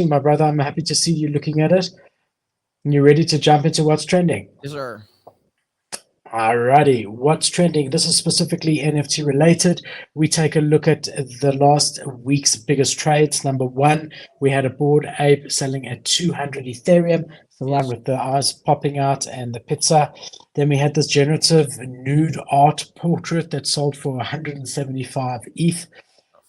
my brother. I'm happy to see you looking at it. You ready to jump into what's trending? Yes, sir. Alrighty, what's trending? This is specifically NFT related. We take a look at the last week's biggest trades. Number one, we had a Bored Ape selling at 200 Ethereum, the one Yes. with the eyes popping out and the pizza. Then we had this generative nude art portrait that sold for 175 ETH.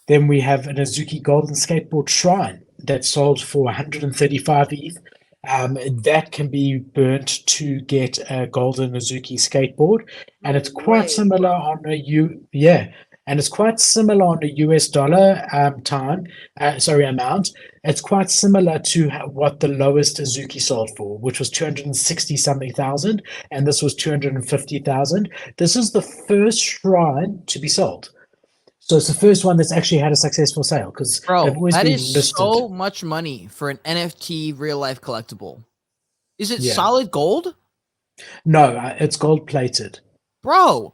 Then we have an Azuki Golden Skateboard Shrine that sold for 135 ETH. That can be burnt to get a golden Azuki skateboard, and No it's quite way, similar bro. on a and it's quite similar on a US dollar amount. It's quite similar to what the lowest Azuki sold for, which was 260 something thousand, and this was 250,000. This is the first shrine to be sold. So it's the first one that's actually had a successful sale because they've Bro, always that been is listed. so much money for an NFT real life collectible. Is it Yeah. solid gold? No, it's gold plated. Bro,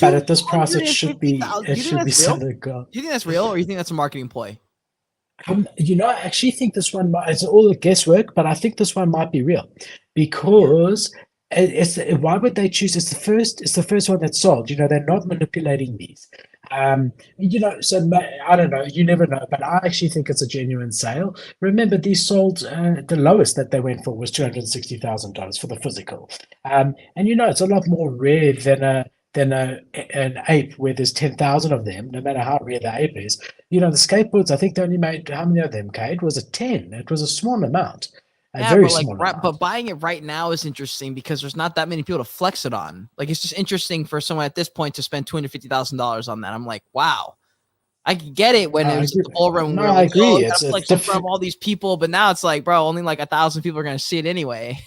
But at this price, it should be 250,000. it You think should be that's real? Do solid gold. you think that's real, or you think that's a marketing ploy? I actually think this one it's all guesswork, but I think this one might be real because why would they choose? It's the first one that's sold. They're not manipulating these. So I don't know. You never know, but I actually think it's a genuine sale. Remember, these sold the lowest that they went for was $260,000 for the physical, and it's a lot more rare than an ape where there's 10,000 of them, no matter how rare the ape is. The skateboards, I think they only made how many of them, Kate? Was it 10? It was a small amount, a Yeah, very but like, small right, but amount. buying it right now is interesting because there's not that many people to flex it on. Like, it's just interesting for someone at this point to spend $250,000 on that. I'm like, wow. I could get it when No, it I was agree. the bull run when No, we were I like, oh, agree. you gotta It's flex in front of all these people. But now it's like, bro, only like 1,000 people are gonna see it anyway.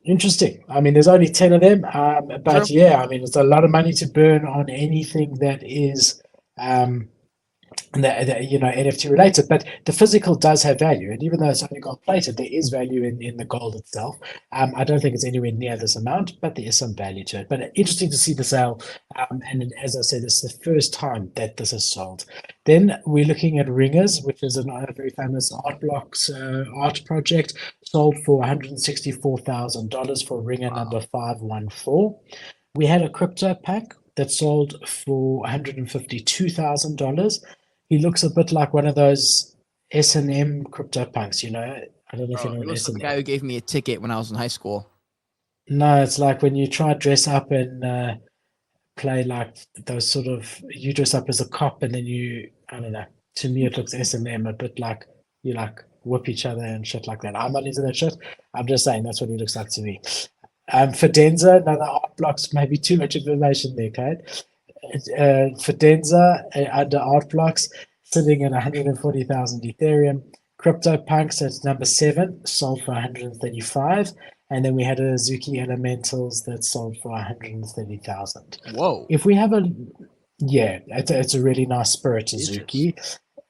interesting. I mean, there's only 10 of them, True. but yeah, I mean, it's a lot of money to burn on anything that is um, NFT related, but the physical does have value. And even though it's only gold plated, there is value in the gold itself. I don't think it's anywhere near this amount, but there is some value to it. But interesting to see the sale. And as I said, it's the first time that this is sold. Then we're looking at Ringers, which is a very famous art blocks art project, sold for $164,000 for Ringer Wow. number 514. We had a crypto pack that sold for $152,000. He looks a bit like one of those S&M crypto punks, I don't know if you Bro, know he what looks like the S&M. guy who gave me a ticket when I was in high school. No, it's like when you try to dress up and play like those sort of, you dress up as a cop and then I don't know. To me, it looks S&M a bit like you like whip each other and shit like that. I'm not into that shit. I'm just saying that's what he looks like to me. Fidenza, another art blocks, maybe too much information there, Kate. Fidenza under art blocks sitting at 140,000 Ethereum. CryptoPunks at number 7 sold for 135, and then we had a Azuki Elementals that sold for 130,000. Whoa. If we have it's a really nice Spirit It is. Azuki.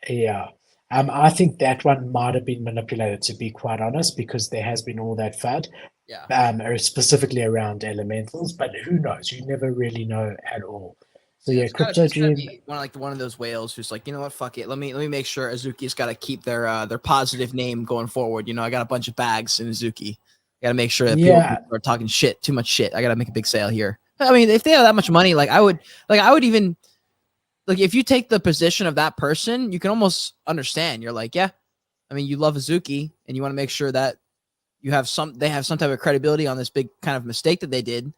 Yeah. I think that one might have been manipulated, to be quite honest, because there has been all that FUD, Yeah. or specifically around elementals, but who knows? You never really know at all. So Yeah, yeah, Crypto it's gotta Dream. be one of those whales who's like, you know what, fuck it. Let me make sure Azuki's got to keep their positive name going forward. I got a bunch of bags in Azuki. Got to make sure that people Yeah, are talking shit, too much shit. I got to make a big sale here. I mean, if they have that much money, I would even like if you take the position of that person, you can almost understand. You're like, yeah, I mean, you love Azuki, and you want to make sure that they have some type of credibility on this big kind of mistake that they did.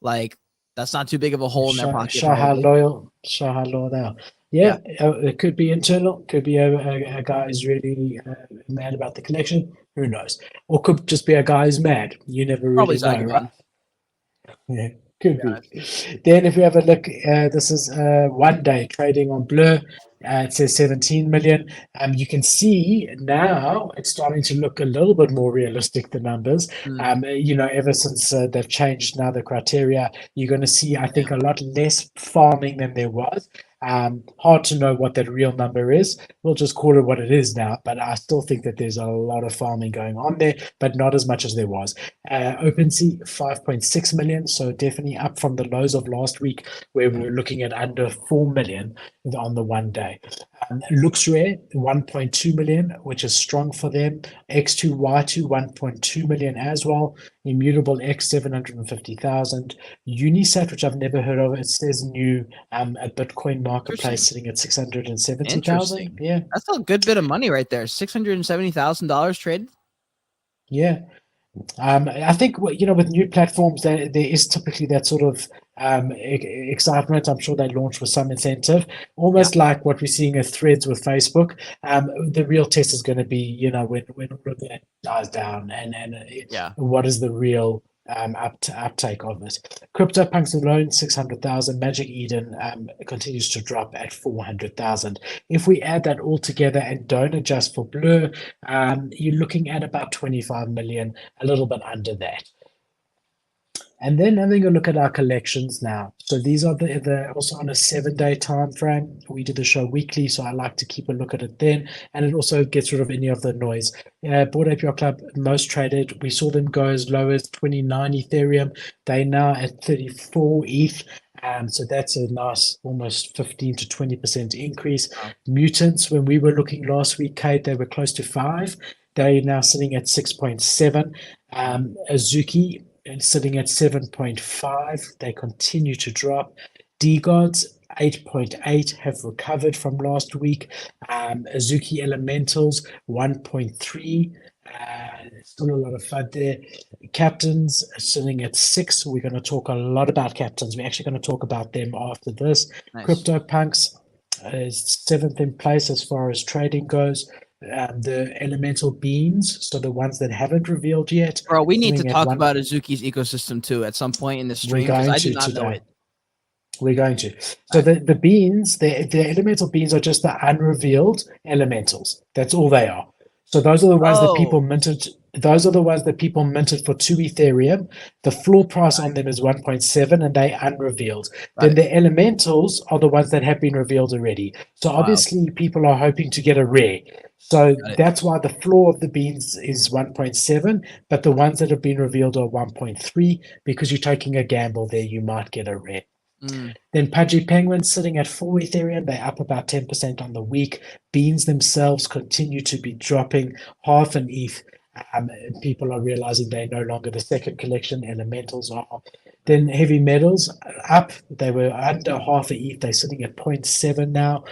Like, that's not too big of a hole in their pocket, show how probably. loyal, show how loyal they are. Yeah, Yeah, it could be internal. Could be a guy who's really mad about the collection. Who knows? Or could just be a guy who's mad. You never probably really know, right? Zagabond. Yeah, could To be be. honest. Then, if we have a look, this is one day trading on Blur. It says 17 million. You can see now it's starting to look a little bit more realistic, the numbers. Mm, Ever since they've changed now the criteria, you're going to see, I yeah. think, a lot less farming than there was. Hard to know what that real number is. We'll just call it what it is now, but I still think that there's a lot of farming going on there, but not as much as there was. OpenSea, 5.6 million, so definitely up from the lows of last week where we were looking at under 4 million on the one day. Looks rare, 1.2 million, which is strong for them. X2Y2, 1.2 million as well. Immutable X, 750,000. Unisat, which I've never heard of, it says new, a Bitcoin marketplace sitting at 670,000. Interesting. Yeah. That's a good bit of money right there. $670,000 traded. Yeah. I think with new platforms, there is typically that sort of excitement. I'm sure they launch with some incentive, almost like what we're seeing at Threads with Facebook. The real test is going to be, when all of that dies down, and what is the real uptake of it. CryptoPunks alone, 600,000. Magic Eden continues to drop at 400,000. If we add that all together and don't adjust for Blur, you're looking at about 25 million, a little bit under that. And then having a look at our collections now. So these are the also on a 7-day time frame. We do the show weekly, so I like to keep a look at it then, and it also gets rid of any of the noise. Bored Ape Yacht Club, most traded. We saw them go as low as 29 Ethereum. They're now at 34 ETH. So that's a nice almost 15 to 20% increase. Wow. Mutants, when we were looking last week, Kate, they were close to 5. They're now sitting at 6.7. Azuki sitting at 7.5. They continue to drop. D-Gods, 8.8, have recovered from last week. Azuki Elementals, 1.3. Still a lot of FUD there. Captains sitting at 6. We're going to talk a lot about captains. We're actually going to talk about them after this. Nice. CryptoPunks is 7th in place as far as trading goes. The elemental beans, so the ones that haven't revealed yet. Bro, we need to talk about Azuki's ecosystem too at some point in the stream, because I do not know it. We're going to. So the beans, the elemental beans are just the unrevealed elementals. That's all they are. So those are the ones that people minted. Those are the ones that people minted for 2 Ethereum. The floor price on them is 1.7, and they unrevealed. Then the elementals are the ones that have been revealed already. So obviously people are hoping to get a rare. So that's why the floor of the beans is 1.7, but the ones that have been revealed are 1.3, because you're taking a gamble there. You might get a rare. Then Pudgy Penguins sitting at 4 Ethereum. They're up about 10% on the week. Beans themselves continue to be dropping half an ETH. People are realizing they're no longer the second collection. Elementals are. Then heavy metals up. They were under half an ETH. They're sitting at 0.7 now.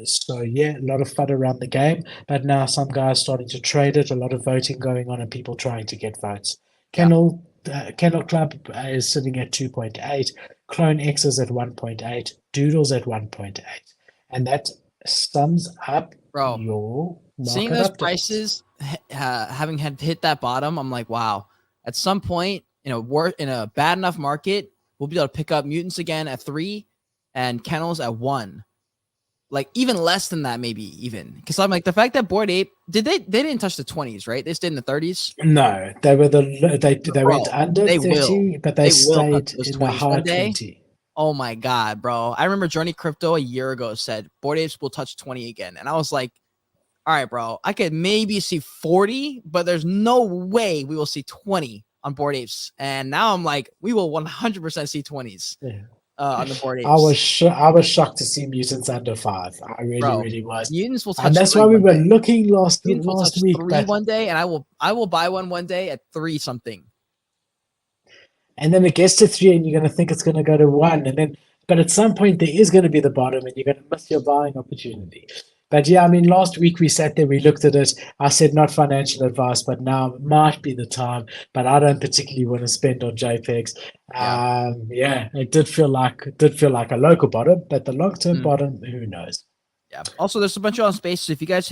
So yeah, a lot of fun around the game. But now some guys starting to trade it. A lot of voting going on and people trying to get votes. Kennel Club is sitting at 2.8. Clone X is at 1.8. Doodles at 1.8. And that sums up your market seeing those updates. Prices having had hit that bottom, I'm like, wow. At some point, in a bad enough market, we'll be able to pick up mutants again at 3 and kennels at 1. Like even less than that, maybe even, because I'm like, the fact that Bored Ape they didn't touch the 20s, right? They stayed in the 30s. No, they were they went under 30, but they stayed in the high 20. Oh my god, bro! I remember Journey Crypto a year ago said Bored Apes will touch 20 again, and I was like, all right, bro, I could maybe see 40, but there's no way we will see 20 on Bored Apes. And now I'm like, we will 100% see 20s. Yeah. On the Bored Apes. I was shocked to see mutants under 5. I really was. Mutants will touch, and that's why we were looking last week. One day, and I will buy one day at 3 something. And then it gets to 3, and you're going to think it's going to go to 1, but at some point there is going to be the bottom, and you're going to miss your buying opportunity. But yeah, I mean, last week we sat there, we looked at it. I said, not financial advice, but now might be the time. But I don't particularly want to spend on JPEGs. Yeah, it did feel like a local bottom, but the long-term bottom, who knows? Yeah. Also, there's a bunch of spaces. If you guys